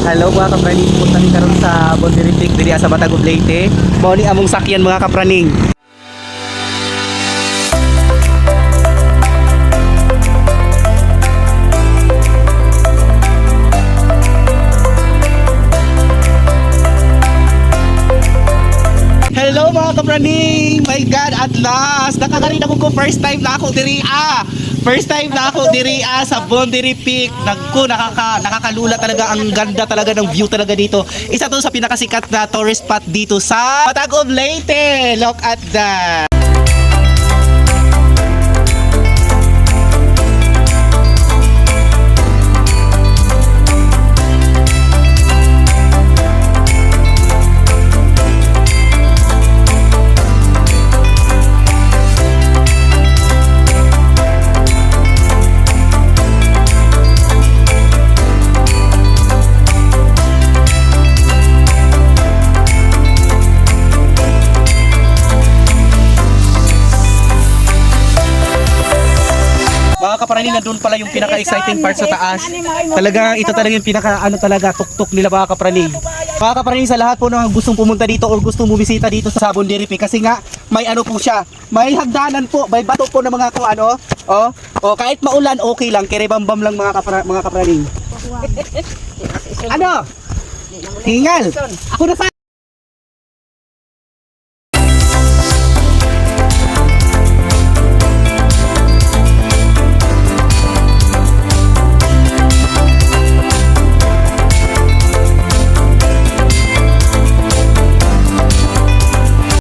Hello mga kapraning, punta ni karon sa Boundary Peak diri sa Batagov Leyte. Mao ni among sakyan mga kapraning. Hello mga kapraning! My God, at last! Nakakarin ako ko first time na ako diri First time na ako diri sa Boundary Peak. Nakakalula talaga, ang ganda talaga ng view talaga dito. Isa to sa pinakasikat na tourist spot dito sa Batagov Leyte. Look at that. Mga kapraning, nandun pala yung pinaka-exciting part sa taas. Talaga, ito talaga yung tuktok nila mga kapraning. Mga kapraning, sa lahat po na gustong pumunta dito o gustong bumisita dito sa Boundary Peak, kasi nga, may ano po siya, may hagdanan po, may bato po ng mga kahit maulan, okay lang, kiribambam lang mga kapraning. Ano? Hingal! Ako na sa...